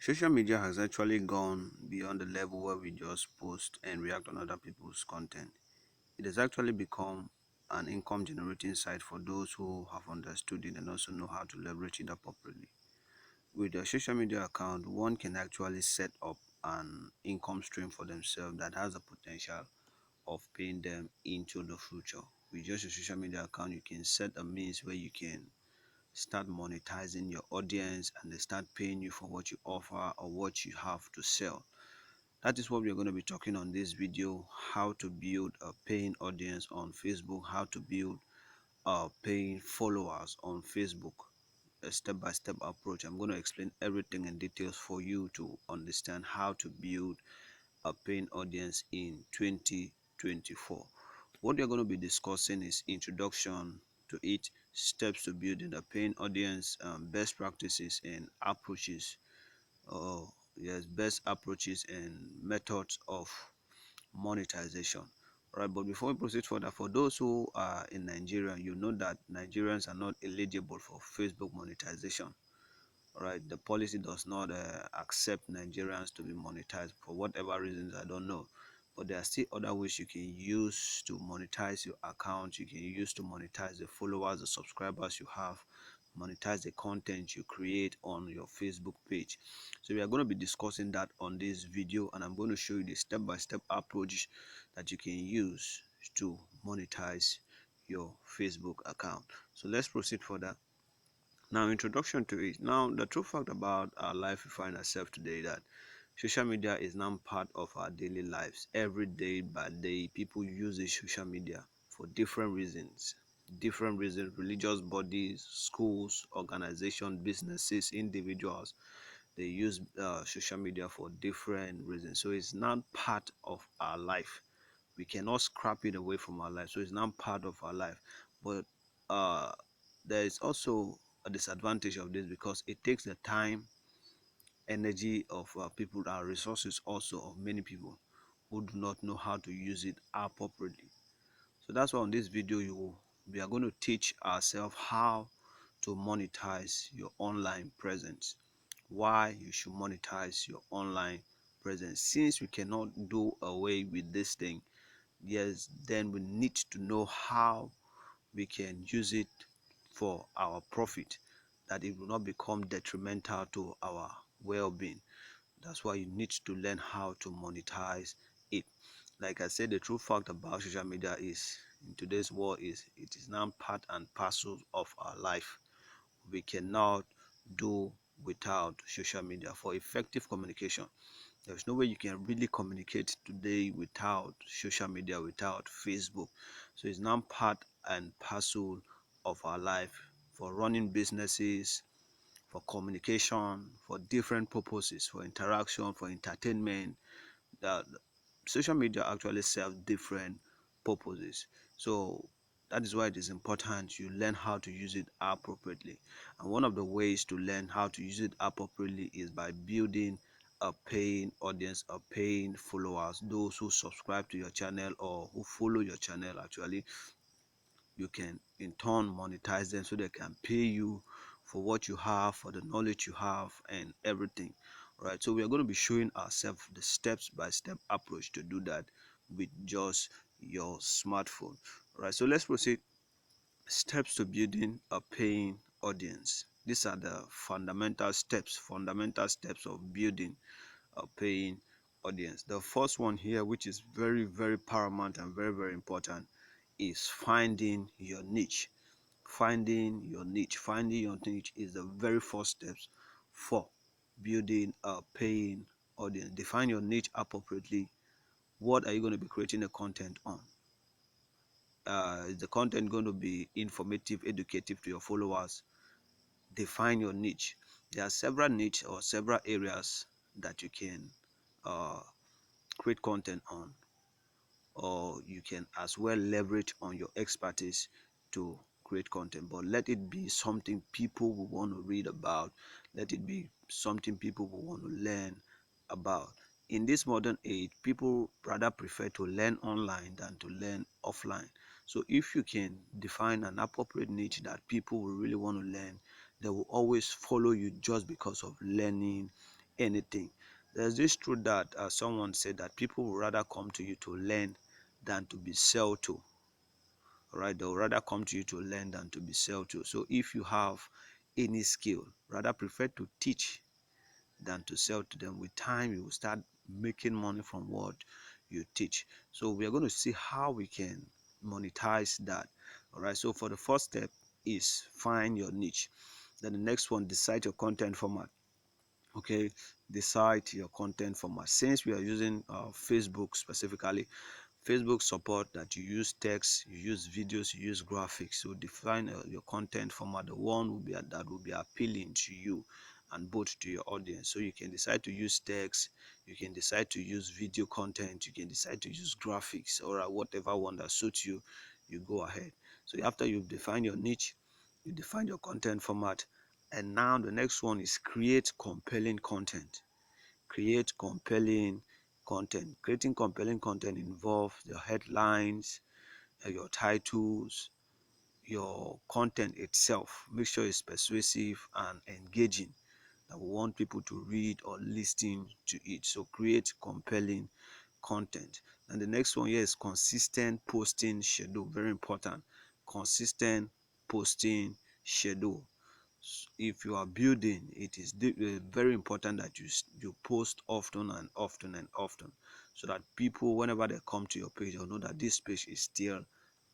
Social media has actually gone beyond the level where we just post and react on other people's content. It has actually become an income generating site for those who have understood it and also know how to leverage it appropriately. With a social media account, one can actually set up an income stream for themselves that has the potential of paying them into the future. With just a social media account, you can set a means where you can start monetizing your audience and they start paying you for what you offer or what you have to sell. That is what we're going to be talking on this video: how to build a paying audience on Facebook, how to build paying followers on Facebook, a step-by-step approach. I'm going to explain everything in details for you to understand how to build a paying audience in 2024. What we're going to be discussing is introduction to it, steps to building a paying audience, best practices and approaches. Yes, best approaches and methods of monetization. Right, but before we proceed further, for those who are in Nigeria, you know that Nigerians are not eligible for Facebook monetization. Right, the policy does not accept Nigerians to be monetized for whatever reasons, I don't know, but there are still other ways you can use to monetize your account. You can use to monetize the followers, the subscribers you have, monetize the content you create on your Facebook page. So we are going to be discussing that on this video, and I'm going to show you the step-by-step approach that you can use to monetize your Facebook account. So let's proceed further. Now, introduction to it. Now, the true fact about our life we find ourselves today, that social media is now part of our daily lives. Every day by day, people use this social media for different reasons. Different reasons: religious bodies, schools, organizations, businesses, individuals. They use social media for different reasons. So it's now part of our life. We cannot scrap it away from our life. So it's now part of our life. But uh, there is also a disadvantage of this, because it takes the time, energy of people, and resources also of many people who do not know how to use it appropriately. So that's why on this video we are going to teach ourselves how to monetize your online presence, why you should monetize your online presence. Since we cannot do away with this thing, yes, then we need to know how we can use it for our profit, that it will not become detrimental to our well-being. That's why you need to learn how to monetize it. Like I said, the true fact about social media is, in today's world, is it is now part and parcel of our life. We cannot do without social media for effective communication. There's no way you can really communicate today without social media, without Facebook. So it's now part and parcel of our life, for running businesses, for communication, for different purposes, for interaction, for entertainment. That social media actually serves different purposes. So that is why it is important you learn how to use it appropriately. And one of the ways to learn how to use it appropriately is by building a paying audience, a paying followers, those who subscribe to your channel or who follow your channel. Actually, you can in turn monetize them so they can pay you for what you have, for the knowledge you have and everything. Right, so we are going to be showing ourselves the step-by-step approach to do that with just your smartphone. Right, so let's proceed. Steps to building a paying audience. These are the fundamental steps of building a paying audience. The first one here, which is very, very paramount and very, very important, is finding your niche. Finding your niche is the very first steps for building a paying audience. Define your niche appropriately. What are you going to be creating the content on? Is the content going to be informative, educative to your followers? Define your niche. There are several niche or several areas that you can uh, create content on, or you can as well leverage on your expertise to create content. But let it be something people will want to read about. Let it be something people will want to learn about. In this modern age, people rather prefer to learn online than to learn offline. So if you can define an appropriate niche that people will really want to learn, they will always follow you just because of learning anything. There's this truth that someone said that people would rather come to you to learn than to be sold to. All right, they'll rather come to you to learn than to be sold to. So if you have any skill, rather prefer to teach than to sell to them. With time, you will start making money from what you teach. So we are going to see how we can monetize that. All right, so for the first step is find your niche. Then the next one, decide your content format. Okay, decide your content format. Since we are using Facebook specifically, Facebook support that you use text, you use videos, you use graphics. So define your content format. The one will be that will be appealing to you and both to your audience. So you can decide to use text, you can decide to use video content, you can decide to use graphics, or whatever one that suits you. You go ahead. So after you've defined your niche, you define your content format, and now the next one is create compelling content. Create compelling content. Creating compelling content involves your headlines, your titles, your content itself. Make sure it's persuasive and engaging, that we want people to read or listen to it. So create compelling content. And the next one here is consistent posting schedule. Very important. Consistent posting schedule. If you are building, it is very important that you post often and often and often, so that people, whenever they come to your page, will know that this page is still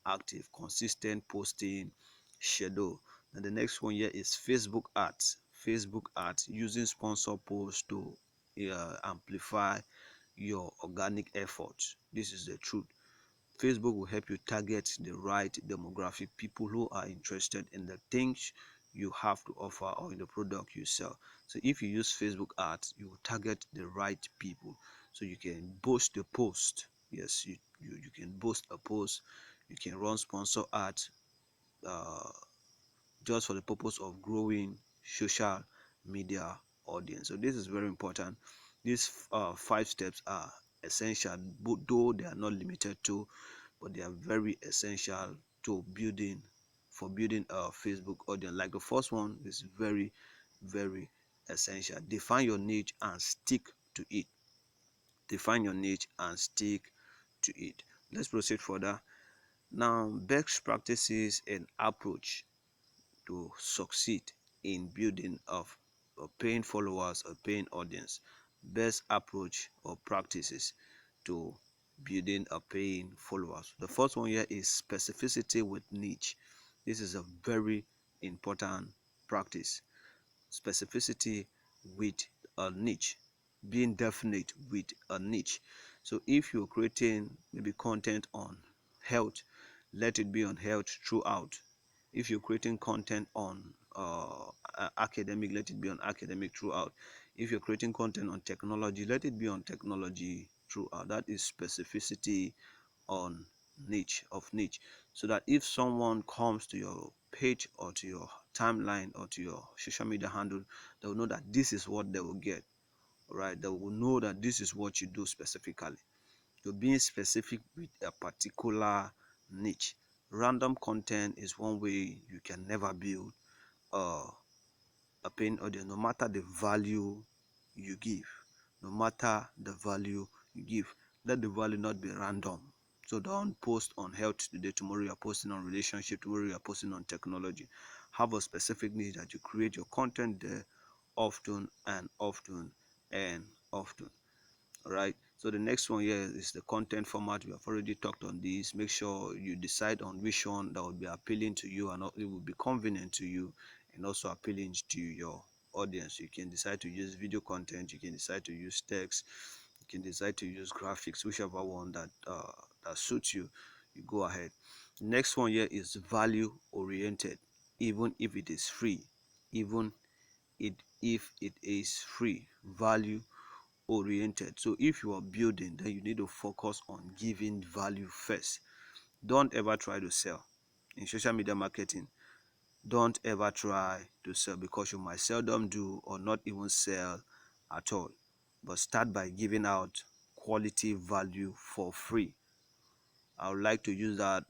active. Consistent posting schedule. And the next one here is Facebook ads. Facebook ads, using sponsor posts to amplify your organic efforts. This is the truth. Facebook will help you target the right demographic, people who are interested in the things you have to offer or in the product you sell. So if you use Facebook ads, you will target the right people. So you can boost the post. Yes, you can boost a post. You can run sponsor ads uh, just for the purpose of growing social media audience. So this is very important. These 5 steps are essential, though they are not limited to, but they are very essential to building a Facebook audience. Like the first one is very essential. Define your niche and stick to it. Define your niche and stick to it. Let's proceed further. Now, best practices and approach to succeed in building of a paying followers or paying audience. Best approach or practices to building a paying followers. The first one here is specificity with niche. This is a very important practice. Specificity with a niche, being definite with a niche. So if you're creating maybe content on health, let it be on health throughout. If you're creating content on academic, let it be on academic throughout. If you're creating content on technology, let it be on technology throughout. That is specificity on niche, so that if someone comes to your page or to your timeline or to your social media handle, they will know that this is what they will get. Right, they will know that this is what you do specifically. You're being specific with a particular niche. Random content is one way you can never build uh, a paying audience, no matter the value you give. No matter the value you give, let the value not be random. So don't post on health today, tomorrow you're posting on relationship, tomorrow you're posting on technology. Have a specific niche that you create your content there often and often and often. All right, so the next one here is the content format. We have already talked on this. Make sure you decide on which one that will be appealing to you and it will be convenient to you and also appealing to your audience. You can decide to use video content, you can decide to use text, you can decide to use graphics, whichever one that suits you. You go ahead. Next one here is value oriented. Even if it is free, even it if it is free, value oriented. So if you are building, then you need to focus on giving value first. Don't ever try to sell in social media marketing. Don't ever try to sell, because you might seldom do or not even sell at all. But start by giving out quality value for free. I would like to use that,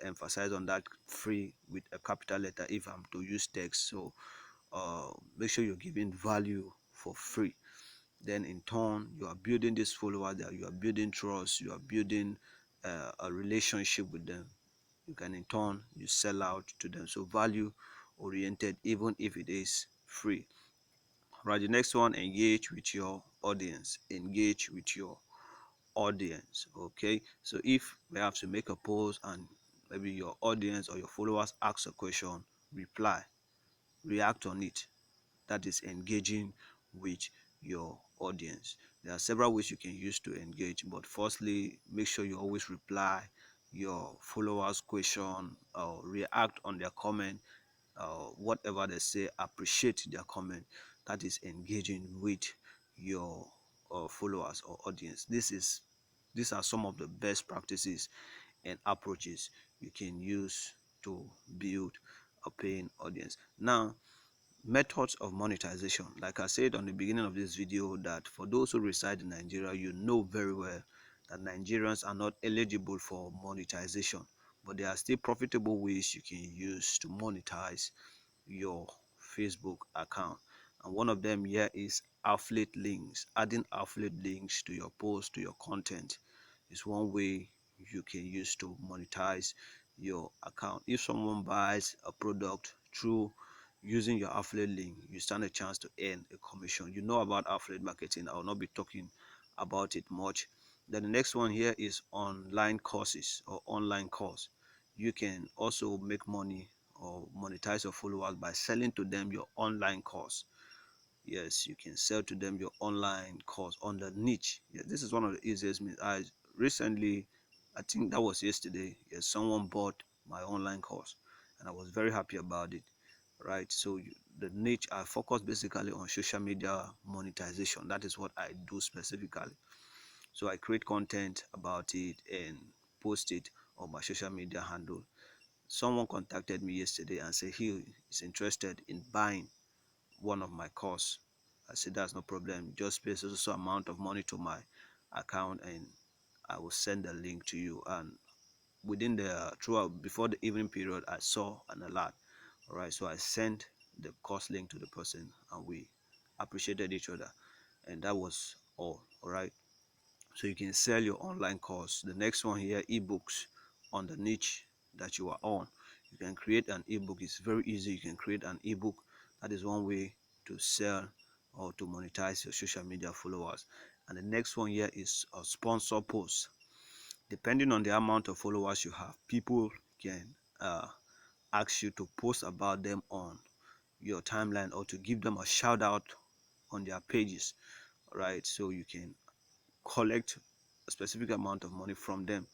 emphasize on that free with a capital letter if I'm to use text. So make sure you're giving value for free. Then in turn, you are building this follower, that you are building trust, you are building a relationship with them. You can in turn you sell out to them. So value oriented, even if it is free. Right, the next one, engage with your audience. Engage with your audience. Okay, so if we have to make a post and maybe your audience or your followers ask a question, reply, react on it. That is engaging with your audience. There are several ways you can use to engage, but firstly, make sure you always reply your followers question or react on their comment, whatever they say, appreciate their comment. That is engaging with your followers or audience. These are some of the best practices and approaches you can use to build a paying audience. Now, methods of monetization. Like I said on the beginning of this video, that for those who reside in Nigeria, you know very well that Nigerians are not eligible for monetization, but there are still profitable ways you can use to monetize your Facebook account. And one of them here is affiliate links. Adding affiliate links to your post, to your content, is one way you can use to monetize your account. If someone buys a product through using your affiliate link, you stand a chance to earn a commission. You know about affiliate marketing. I will not be talking about it much. Then the next one here is online courses or online course. You can also make money or monetize your followers by selling to them your online course. Yes, you can sell to them your online course on the niche. Yeah, this is one of the easiest means. I recently, I think that was yesterday, yes, someone bought my online course and I was very happy about it. Right, so the niche, I focus basically on social media monetization. That is what I do specifically. So I create content about it and post it on my social media handle. Someone contacted me yesterday and said he is interested in buying one of my course. I said that's no problem. Just pay so amount of money to my account and I will send the link to you. And within the throughout before the evening period, I saw an alert. All right, so I sent the course link to the person and we appreciated each other, and that was all. All right, so you can sell your online course. The next one here, ebooks on the niche that you are on. You can create an ebook. It's very easy. You can create an ebook. That is one way to sell or to monetize your social media followers. And the next one here is a sponsor post. Depending on the amount of followers you have, people can ask you to post about them on your timeline or to give them a shout out on their pages. Right, so you can collect a specific amount of money from them,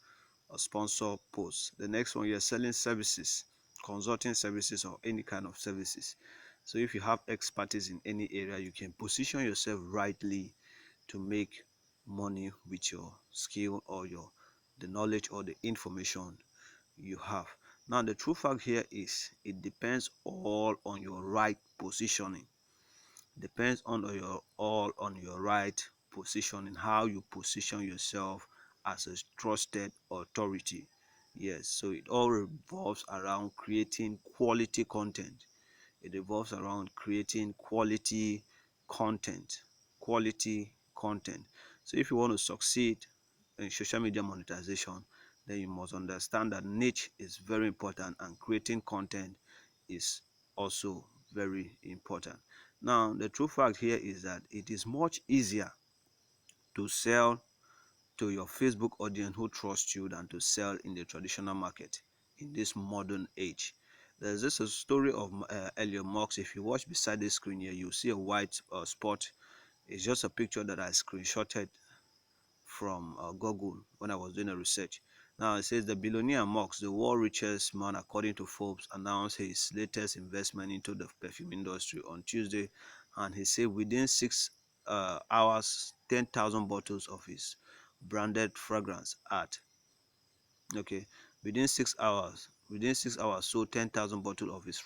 a sponsor post. The next one, you're selling services, consulting services or any kind of services. So if you have expertise in any area, you can position yourself rightly to make money with your skill or your the knowledge or the information you have. Now the true fact here is it depends all on your right positioning. Depends on your all on your right positioning, how you position yourself as a trusted authority. Yes, so it all revolves around creating quality content. It revolves around creating content quality content. So if you want to succeed in social media monetization, then you must understand that niche is very important and creating content is also very important. Now the true fact here is that it is much easier to sell to your Facebook audience who trust you than to sell in the traditional market in this modern age. There's this a story of Elliot Musk. If you watch beside the screen here, you see a white spot. It's just a picture that I screenshotted from Google when I was doing a research. Now it says the billionaire Musk, the world richest man according to Forbes, announced his latest investment into the perfume industry on Tuesday, and he said within 6 hours, 10,000 bottles of his branded fragrance at okay within 6 hours sold 10,000 bottles of his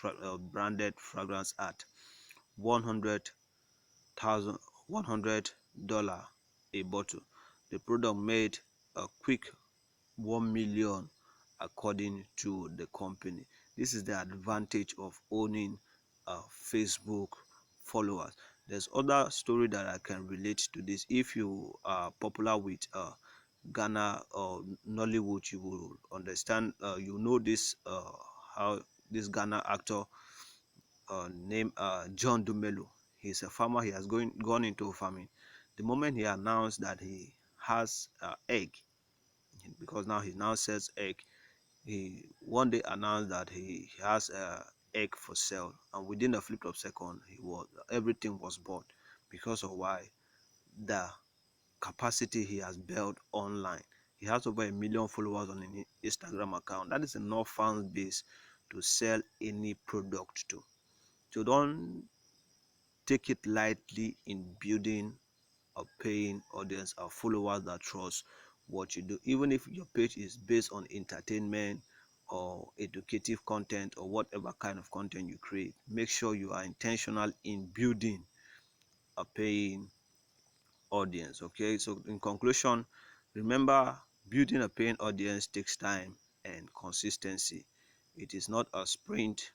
branded fragrance at 100,000 $100 a bottle. The product made a quick 1 million according to the company. This is the advantage of owning Facebook followers. There's other story that I can relate to this. If you are popular with Ghana or Nollywood, you will understand. You know this how this Ghana actor named John Dumelo. He's a farmer. He has gone into farming. The moment he announced that he has egg, because now he now sells egg, he one day announced that he has a egg for sale, and within a flip of second, everything was bought because of why the capacity he has built online. He has over 1 million followers on an Instagram account. That is enough fan base to sell any product to. So don't take it lightly in building a paying audience or followers that trust what you do. Even if your page is based on entertainment or educative content or whatever kind of content you create, make sure you are intentional in building a paying audience. Okay, so in conclusion, remember, building a paying audience takes time and consistency. It is not a sprint,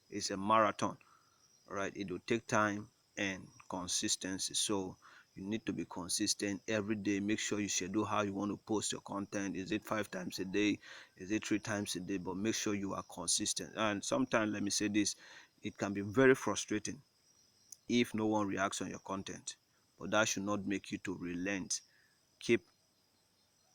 it's a marathon. All right, it will take time and consistency. So you need to be consistent every day. Make sure you schedule how you want to post your content. Is it 5 times a day? Is it 3 times a day? But make sure you are consistent. And sometimes, let me say this, it can be very frustrating if no one reacts on your content, but that should not make you to relent. Keep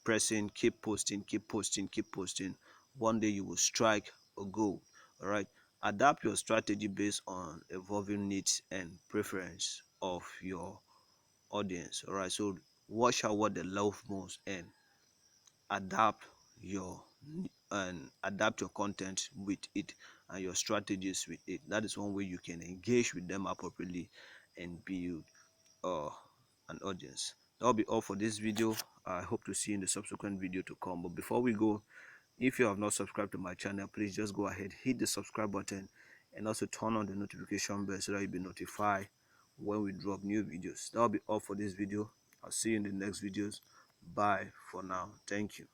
pressing, keep posting, keep posting, keep posting. One day you will strike a goal. All right, adapt your strategy based on evolving needs and preference of your audience. All right, so watch out what they love most and adapt your adapt your content with it and your strategies with it. That is one way you can engage with them appropriately and build uh, an audience. That'll be all for this video. I hope to see you in the subsequent video to come. But before we go, if you have not subscribed to my channel, please just go ahead, hit the subscribe button, and also turn on the notification bell so that you'll be notified when we drop new videos. That'll be all for this video. I'll see you in the next videos. Bye for now. Thank you.